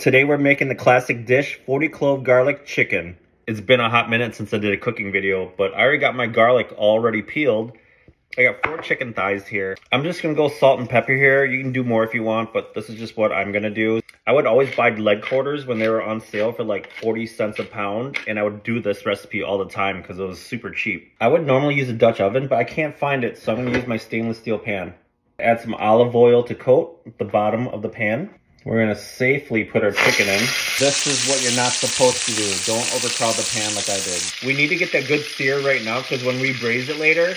Today we're making the classic dish, 40 clove garlic chicken. It's been a hot minute since I did a cooking video, but I already got my garlic already peeled. I got 4 chicken thighs here. I'm just gonna go salt and pepper here. You can do more if you want, but this is just what I'm gonna do. I would always buy leg quarters when they were on sale for like 40 cents a pound, and I would do this recipe all the time because it was super cheap. I would normally use a Dutch oven, but I can't find it, so I'm gonna use my stainless steel pan. Add some olive oil to coat the bottom of the pan. We're gonna safely put our chicken in. This is what you're not supposed to do. Don't overcrowd the pan like I did. We need to get that good sear right now because when we braise it later,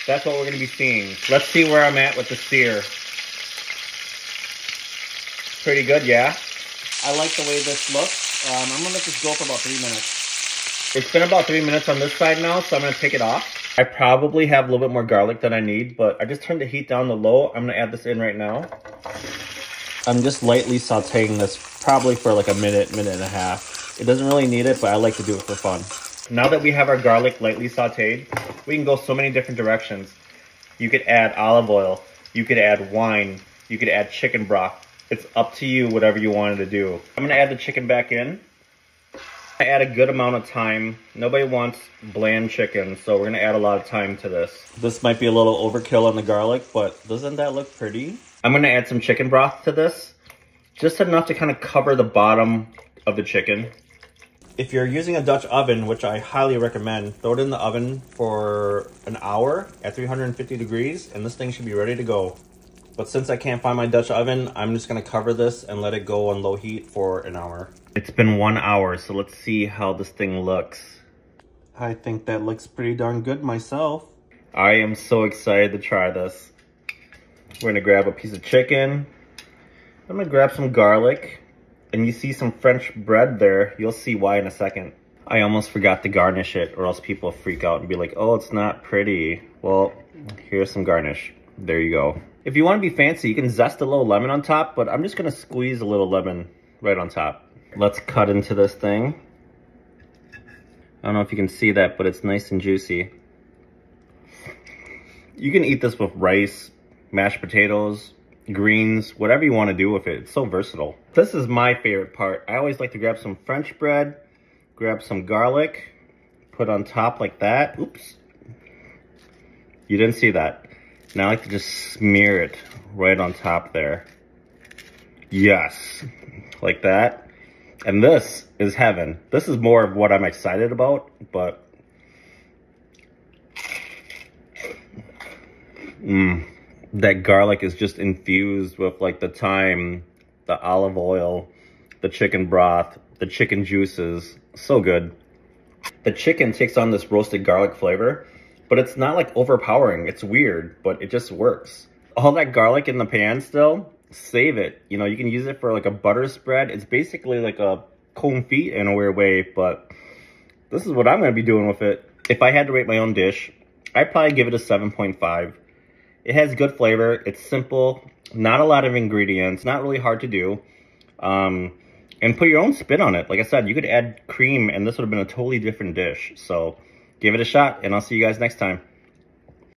that's what we're gonna be seeing. Let's see where I'm at with the sear. Pretty good, yeah? I like the way this looks. I'm gonna let this go for about 3 minutes. It's been about 3 minutes on this side now, so I'm gonna take it off. I probably have a little bit more garlic than I need, but I just turned the heat down to low. I'm gonna add this in right now. I'm just lightly sauteing this probably for like a minute and a half. It doesn't really need it, but I like to do it for fun. Now that we have our garlic lightly sauteed, we can go so many different directions. You could add olive oil, you could add wine, you could add chicken broth. It's up to you, whatever you wanted to do. I'm gonna add the chicken back in. I add a good amount of thyme. Nobody wants bland chicken, so we're gonna add a lot of thyme to this. This might be a little overkill on the garlic, but doesn't that look pretty? I'm gonna add some chicken broth to this, just enough to kind of cover the bottom of the chicken. If you're using a Dutch oven, which I highly recommend, throw it in the oven for an hour at 350 degrees, and this thing should be ready to go. But since I can't find my Dutch oven, I'm just gonna cover this and let it go on low heat for an hour. It's been 1 hour, so let's see how this thing looks. I think that looks pretty darn good myself. I am so excited to try this. We're gonna grab a piece of chicken. I'm gonna grab some garlic. And you see some French bread there. You'll see why in a second. I almost forgot to garnish it, or else people will freak out and be like, oh, it's not pretty. Well, here's some garnish. There you go. If you want to be fancy, you can zest a little lemon on top, but I'm just gonna squeeze a little lemon right on top. Let's cut into this thing. I don't know if you can see that, but it's nice and juicy. You can eat this with rice, mashed potatoes, greens, whatever you want to do with it. It's so versatile. This is my favorite part. I always like to grab some French bread, grab some garlic, put on top like that. Oops. You didn't see that. Now I like to just smear it right on top there. Yes, like that. And this is heaven. This is more of what I'm excited about, but that garlic is just infused with like the thyme, the olive oil, the chicken broth, the chicken juices. So good. The chicken takes on this roasted garlic flavor, but it's not like overpowering. It's weird, but it just works. All that garlic in the pan still, save it. You know, you can use it for like a butter spread. It's basically like a confit in a weird way, but this is what I'm gonna be doing with it. If I had to rate my own dish, I'd probably give it a 7.5. It has good flavor. It's simple, not a lot of ingredients, not really hard to do. And put your own spin on it. Like I said, you could add cream and this would have been a totally different dish. So give it a shot and I'll see you guys next time.